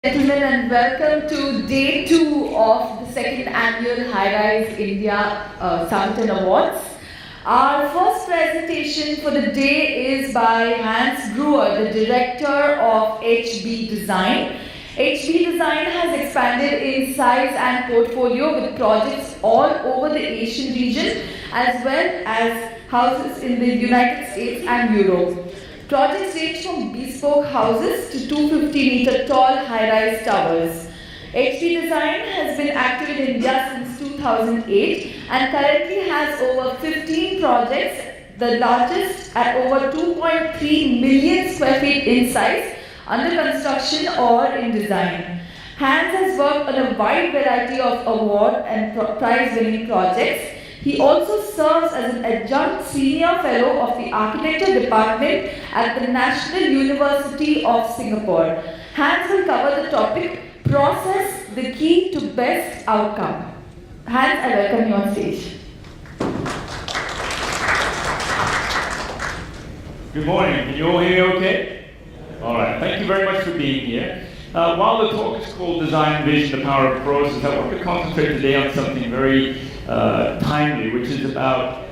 Gentlemen, and welcome to day 2 of the second annual High Rise India Summit and Awards. Our first presentation for the day is by Hans Brouwer, the director of HB Design. HB Design has expanded in size and portfolio with projects all over the Asian region as well as houses in the United States and Europe. Projects range from bespoke houses to 250-meter tall high-rise towers. HB Design has been active in India since 2008 and currently has over 15 projects, the largest at over 2.3 million square feet in size, under construction or in design. Hans has worked on a wide variety of award and prize-winning projects. He also serves as an adjunct senior fellow of the architecture department at the National University of Singapore. Hans will cover the topic, Process, the key to best outcome. Hans, I welcome you on stage. Good morning. Can you all hear me okay? All right. Thank you very much for being here. While the talk is called Design Vision, the Power of Process, I want to concentrate today on something very timely, which is about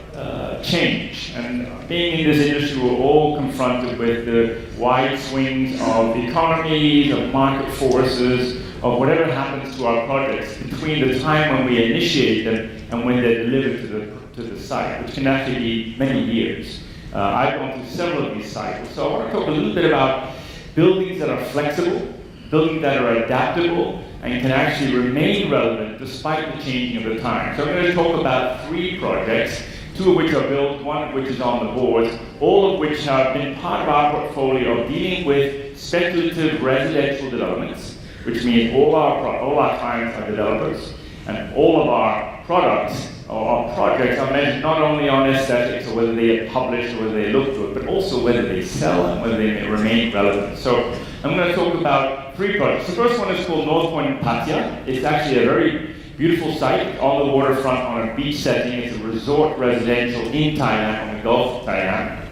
change. And being in this industry, we're all confronted with the wide swings of economies, of market forces, of whatever happens to our projects between the time when we initiate them and when they're delivered to the site, which can actually be many years. I've gone through several of these cycles, so I want to talk a little bit about buildings that are flexible, buildings that are adaptable, and can actually remain relevant despite the changing of the time. So I'm going to talk about 3 projects, 2 of which are built, 1 of which is on the board, all of which have been part of our portfolio of dealing with speculative residential developments, which means all our clients are developers, and all of our products or our projects are measured not only on aesthetics or whether they are published or whether they look good, but also whether they sell and whether they remain relevant. So I'm going to talk about 3 projects. The first one is called North Point in Pattaya. It's actually a very beautiful site on the waterfront on a beach setting. It's a resort residential in Thailand, on the Gulf of Thailand.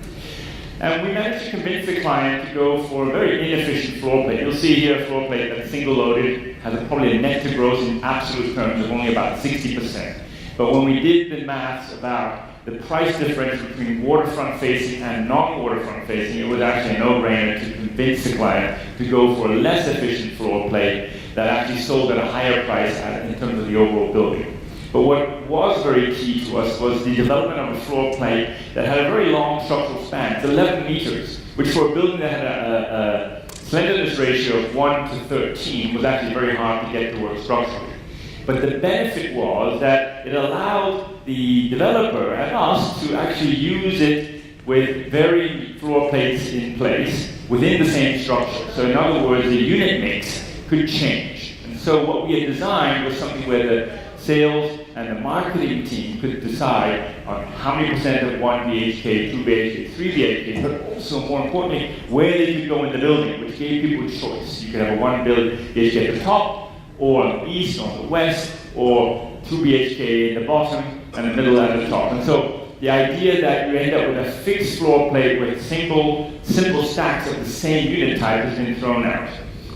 And we managed to convince the client to go for a very inefficient floor plate. You'll see here a floor plate that's single loaded, has probably a net to gross in absolute terms of only about 60%. But when we did the maths about the price difference between waterfront facing and non-waterfront facing, it was actually a no-brainer to convince the client to go for a less efficient floor plate that actually sold at a higher price in terms of the overall building. But what was very key to us was the development of a floor plate that had a very long structural span. It's 11 meters, which for a building that had a slenderness ratio of 1 to 13 was actually very hard to get to work structurally. But the benefit was that it allowed the developer and us to actually use it with varying floor plates in place within the same structure. So in other words, the unit mix could change. And so what we had designed was something where the sales and the marketing team could decide on how many percent of 1 BHK, 2 BHK, 3 BHK, but also more importantly, where they could go in the building, which gave people choice. You could have a 1 BHK at the top, or on the east, or on the west, or 2 BHK in the bottom, and the middle at the top. And so the idea that you end up with a fixed floor plate with simple stacks of the same unit type has been thrown out.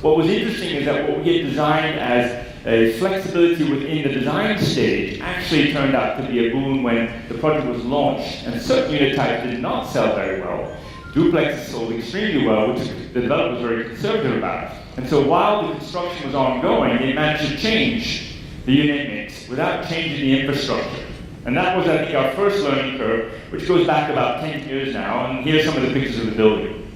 What was interesting is that what we had designed as a flexibility within the design stage actually turned out to be a boon when the project was launched, and certain unit types did not sell very well. Duplexes sold extremely well, which the developer was very conservative about. And so while the construction was ongoing, they managed to change the unit mix without changing the infrastructure. And that was, I think, our first learning curve, which goes back about 10 years now. And here's some of the pictures of the building.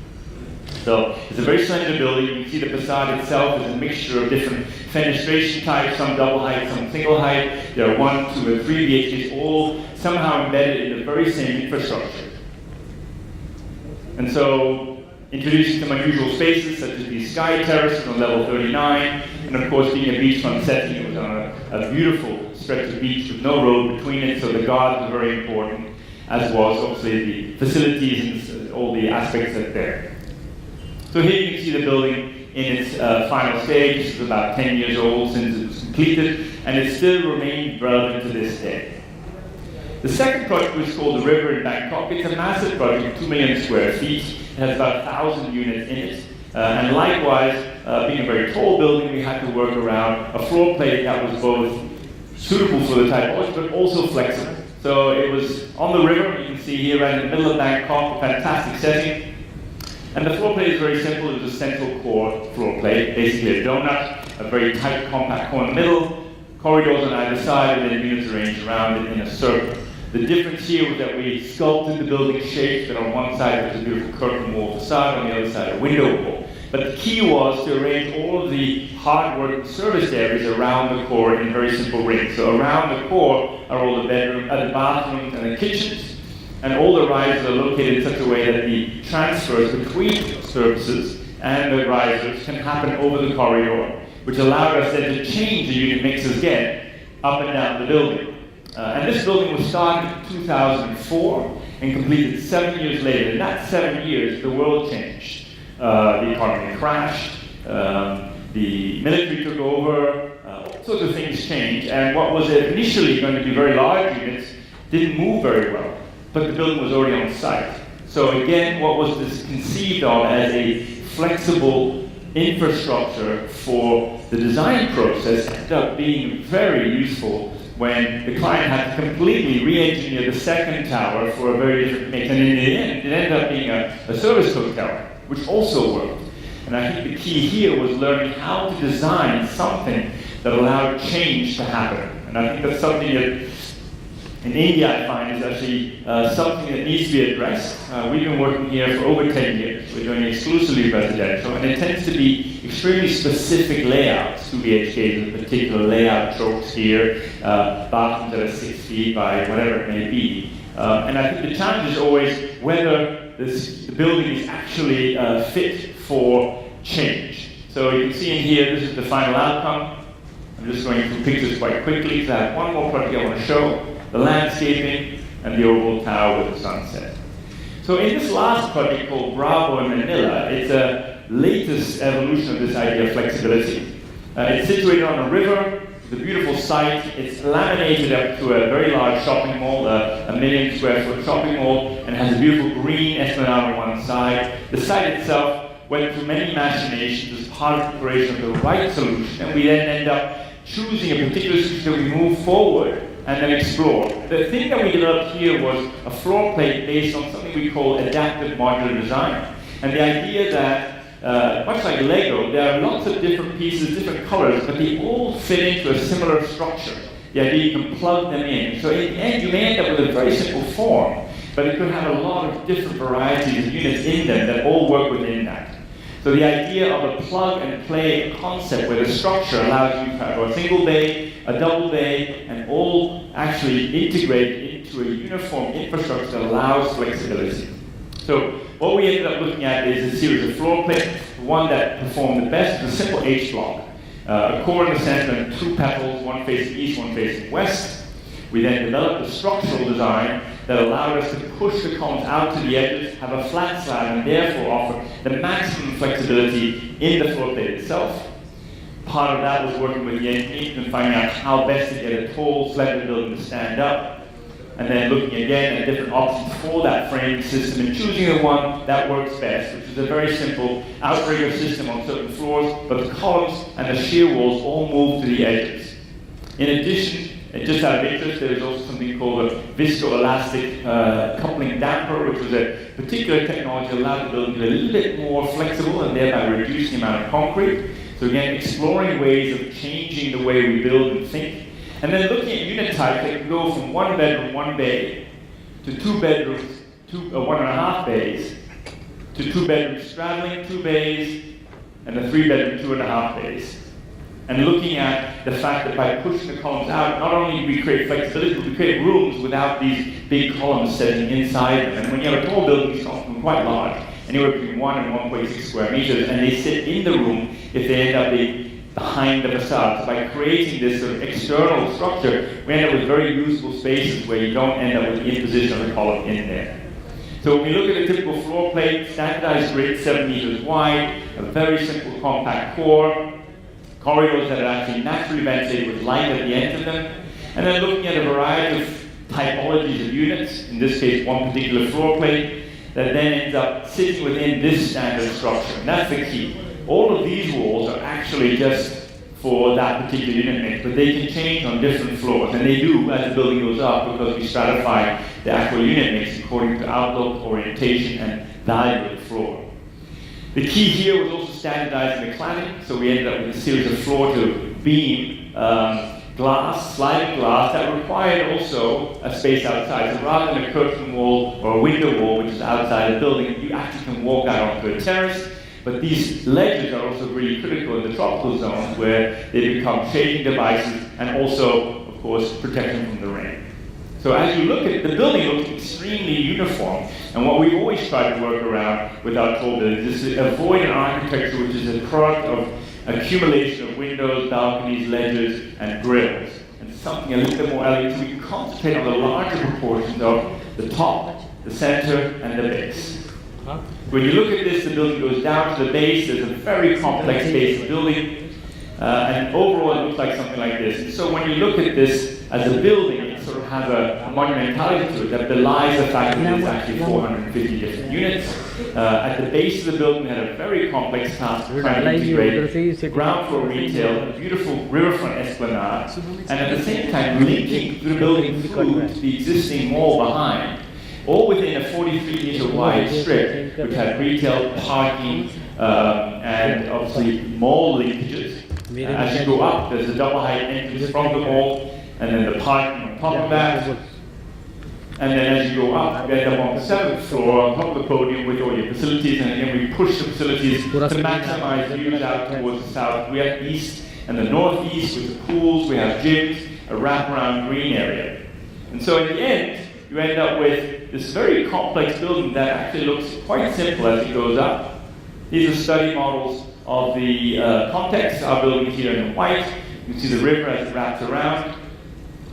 So it's a very slender building. You can see the facade itself is a mixture of different fenestration types, some double height, some single height. There are 1, 2, and 3 BHKs, all somehow embedded in the very same infrastructure. And so, introducing some unusual spaces, such as these sky terraces on level 39, and of course, being a beachfront setting, it was on a beautiful stretch of beach with no road between it, so the guard was very important, as was obviously the facilities and all the aspects that are there. So here you can see the building in its final stage. This is about 10 years old since it was completed, and it still remains relevant to this day. The second project was called The River in Bangkok. It's a massive project, 2 million square feet. It has about 1,000 units in it. And likewise, being a very tall building, we had to work around a floor plate that was both suitable for the typology, but also flexible. So it was on the river, you can see here right in the middle of Bangkok, a fantastic setting. And the floor plate is very simple. It was a central core floor plate, basically a donut, a very tight, compact core in the middle, corridors on either side, and then units arranged around it in a circle. The difference here was that we sculpted the building shape, that on one side there was a beautiful curtain wall facade, on the other side a window wall. But the key was to arrange all of the hard work service areas around the core in very simple rings. So around the core are all the bedrooms, the bathrooms, and the kitchens, and all the risers are located in such a way that the transfers between services and the risers can happen over the corridor, which allowed us then to change the unit mixes again up and down the building. And this building was started in 2004 and completed 7 years later. In that 7 years, the world changed. The economy crashed, the military took over, all sorts of things changed, and what was initially going to be very large units didn't move very well, but the building was already on site. So again, what was this conceived of as a flexible infrastructure for the design process ended up being very useful when the client had to completely re-engineer the second tower for a very different mix. And in the end, it ended up being a service hotel, which also worked. And I think the key here was learning how to design something that allowed change to happen. And I think that's something that in India I find is actually something that needs to be addressed. We've been working here for over 10 years. We're doing exclusively residential, and it tends to be extremely specific layouts. 2BHK is a particular layout, tropes here, bathrooms that are 6 feet by whatever it may be. And I think the challenge is always whether the building is actually fit for change. So you can see in here, this is the final outcome. I'm just going through pictures quite quickly. So I have one more project I want to show. The landscaping, and the overall tower with the sunset. So in this last project called Brouwer in Manila, it's a latest evolution of this idea of flexibility. It's situated on a river, it's a beautiful site. It's laminated up to a very large shopping mall, a 1 million square foot shopping mall, and has a beautiful green esplanade on one side. The site itself went through many machinations as part of the preparation of the right solution, and we then end up choosing a particular solution that we move forward and then explore. The thing that we developed here was a floor plate based on something we call adaptive modular design. And the idea that, much like Lego, there are lots of different pieces, different colors, but they all fit into a similar structure. The idea you can plug them in. So in the end, you may end up with a very simple form, but it could have a lot of different varieties of units in them that all work within that. So the idea of a plug and play concept where the structure allows you to have a single bay, a double bay, and all actually integrate into a uniform infrastructure that allows flexibility. So what we ended up looking at is a series of floor plates. The one that performed the best is a simple H block. A core in the center and 2 petals, one facing east, one facing west. We then developed a structural design that allowed us to push the columns out to the edges, have a flat slab, and therefore offer the maximum flexibility in the floor plate itself. Part of that was working with the engineers and finding out how best to get a tall, slender building to stand up, and then looking again at different options for that framing system and choosing the one that works best, which is a very simple outrigger system on certain floors, but the columns and the shear walls all move to the edges. In addition, and just out of interest, there is also something called a viscoelastic coupling damper, which was a particular technology that allowed the building to be a little bit more flexible and thereby reduce the amount of concrete. So again, exploring ways of changing the way we build and think. And then looking at unit types that can go from 1 bedroom, 1 bay, to 2 bedrooms, 1.5 bays, to 2 bedrooms straddling 2 bays, and a 3 bedroom, 2.5 bays. And looking at the fact that by pushing the columns out, not only do we create flexibility, but we create rooms without these big columns sitting inside them. And when you have a tall building, these columns are quite large, anywhere between 1 and 1.6 square meters, and they sit in the room if they end up being behind the facade. So by creating this sort of external structure, we end up with very usable spaces where you don't end up with the imposition of the column in there. So when we look at a typical floor plate, standardized grid, 7 meters wide, a very simple compact core, corridors that are actually naturally ventilated with light at the ends of them, and then looking at a variety of typologies of units, in this case one particular floor plate, that then ends up sitting within this standard structure. And that's the key. all of these walls are actually just for that particular unit mix, but they can change on different floors, and they do as the building goes up because we stratify the actual unit mix according to outlook, orientation, and value of the floor. The key here was also standardizing the cladding, so we ended up with a series of floor-to-beam glass, sliding glass, that required also a space outside. So rather than a curtain wall or a window wall, which is outside the building, you actually can walk out onto a terrace. But these ledges are also really critical in the tropical zones where they become shading devices and also, of course, protection from the rain. So as you look at the building, looks extremely uniform. And what we always try to work around with our tall buildings is to avoid an architecture which is a product of accumulation of windows, balconies, ledges, and grills. And something a little bit more elegant, so we can concentrate on the larger proportions of the top, the center, and the base. When you look at this, the building goes down to the base. There's a very complex base building, and overall it looks like something like this. And so when you look at this as a building, it sort of has a monumentality to it that belies the fact that there's actually 450 different units. At the base of the building, we had a very complex task of trying to integrate ground floor retail, a beautiful riverfront esplanade, and at the same time linking the building through to the existing mall behind, all within a 43-meter wide strip, which had retail, parking, and obviously mall linkages. As you go up, there's a double height entrance from the mall, and then the parking on top of that. And then as you go up, you end up on the 7th floor, on top of the podium with all your facilities, and again we push the facilities to maximize views out towards the south. We have east and the northeast with the pools, we have gyms, a wraparound green area. And so in the end, you end up with this very complex building that actually looks quite simple as it goes up. These are study models of the context. Our building here in white. You can see the river as it wraps around.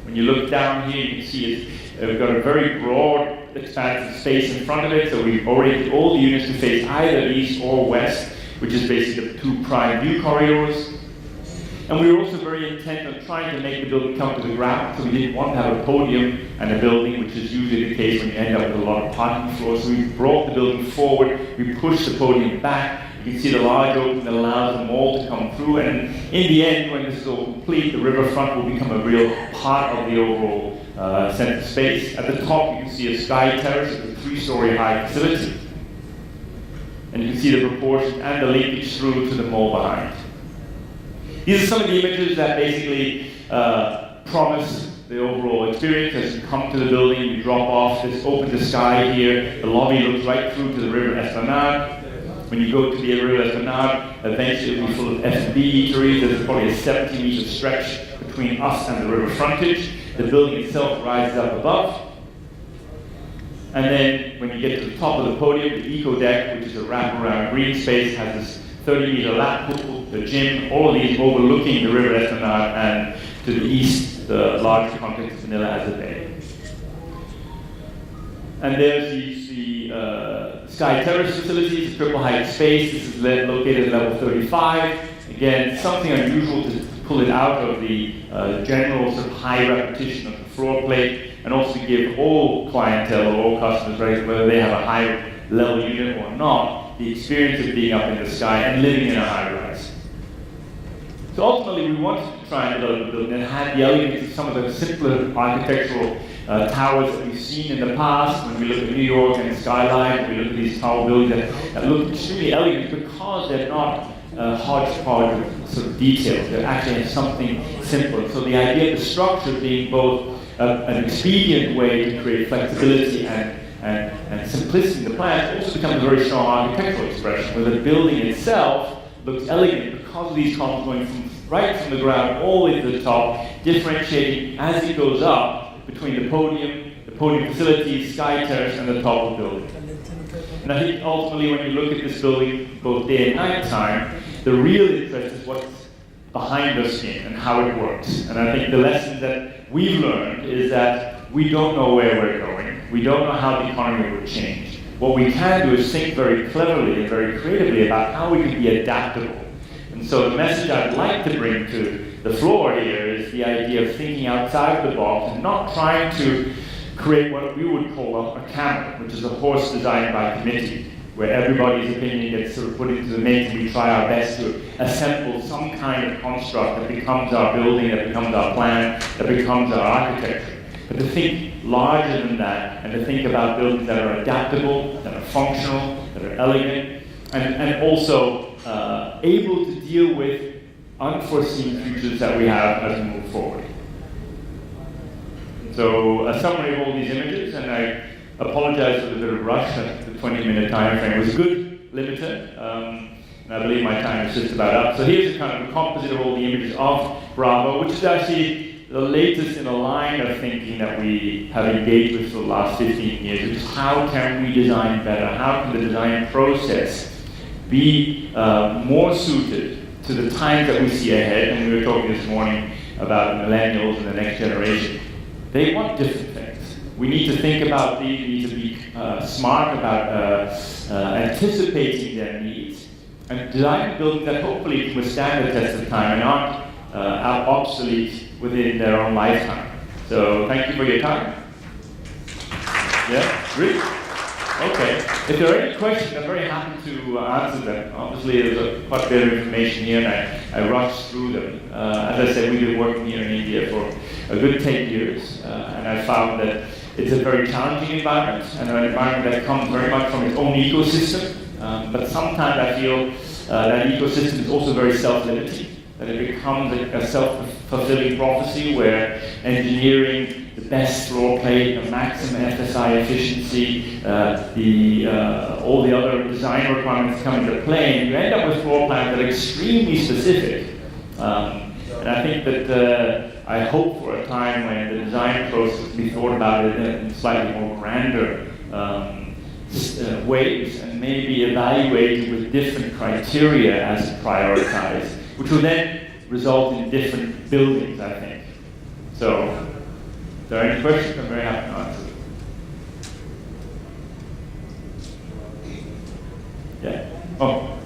When you look down here, you can see we've got a very broad, expansive space in front of it. So we've oriented all the units to face either east or west, which is basically the two prime view corridors. And we were also very intent on trying to make the building come to the ground, so we didn't want to have a podium and a building, which is usually the case when you end up with a lot of parking floors. So we brought the building forward, we pushed the podium back. You can see the large opening that allows the mall to come through, and in the end, when this is all complete, the riverfront will become a real part of the overall center space. At the top, you can see a sky terrace with a 3-story high facility. And you can see the proportion and the linkage through to the mall behind. These are some of the images that basically promise the overall experience. As you come to the building, you drop off this open to sky here. The lobby looks right through to the river esplanade. When you go to the river esplanade, eventually it'll be full of F&B eateries. There's probably a 70-meter stretch between us and the river frontage. The building itself rises up above. And then when you get to the top of the podium, the eco deck, which is a wraparound green space, has this 30-meter lap pool, the gym, all of these overlooking the river esplanade, and to the east, the larger complex of Manila as a bay. And there's the Sky Terrace facilities, triple height space. This is located at level 35. Again, something unusual to pull it out of the general sort of high repetition of the floor plate, and also to give all clientele or all customers, right, whether they have a high level unit or not, the experience of being up in the sky and living in a high rise. So ultimately, we wanted to try and develop a building that had the elegance of some of the simpler architectural towers that we've seen in the past. When we look at New York and Skyline, we look at these tower buildings that look extremely elegant because they're not hodgepodge of sort of details. They're actually something simple. So the idea of the structure being both an expedient way to create flexibility and simplicity in the plan also becomes a very strong architectural expression, where the building itself looks elegant because of these columns going right from the ground all the way to the top, differentiating as it goes up between the podium facilities, sky terrace, and the top of the building. And I think ultimately when you look at this building, both day and night time, the real interest is what's behind the skin and how it works. And I think the lesson that we've learned is that we don't know where we're going. We don't know how the economy will change. What we can do is think very cleverly and very creatively about how we can be adaptable. And so the message I'd like to bring to the floor here is the idea of thinking outside the box and not trying to create what we would call a camel, which is a horse designed by committee. where everybody's opinion gets sort of put into the mix, and we try our best to assemble some kind of construct that becomes our building, that becomes our plan, that becomes our architecture. But to think larger than that, and to think about buildings that are adaptable, that are functional, that are elegant, and also able to deal with unforeseen futures that we have as we move forward. So a summary of all these images, and I apologize for the bit of rush at the 20-minute time frame. It was a good limiter, and I believe my time is just about up. So here's a kind of a composite of all the images of Brouwer, which is actually the latest in a line of thinking that we have engaged with for the last 15 years, which is how can we design better? How can the design process be more suited to the times that we see ahead? And we were talking this morning about millennials and the next generation. They want different things. We need to think about these, we need to be smart about anticipating their needs and design buildings that hopefully can withstand the test of time and aren't obsolete within their own lifetime. So thank you for your time. Yeah, really? Okay. If there are any questions, I'm very happy to answer them. Obviously, there's quite a bit of information here, and I rushed through them. As I said, we've been working here in India for a good 10 years, and I found that it's a very challenging environment, and an environment that comes very much from its own ecosystem. But sometimes I feel that ecosystem is also very self-limiting, that it becomes a self-fulfilling prophecy where engineering, the best floor plate, the maximum FSI efficiency, all the other design requirements come into play, and you end up with floor plans that are extremely specific. And I think that I hope for a time when the design process will be thought about in slightly more grander ways, and maybe evaluated with different criteria as prioritized, which will then result in different buildings, I think. So, if there are any questions, I'm very happy to answer them. Yeah? Oh.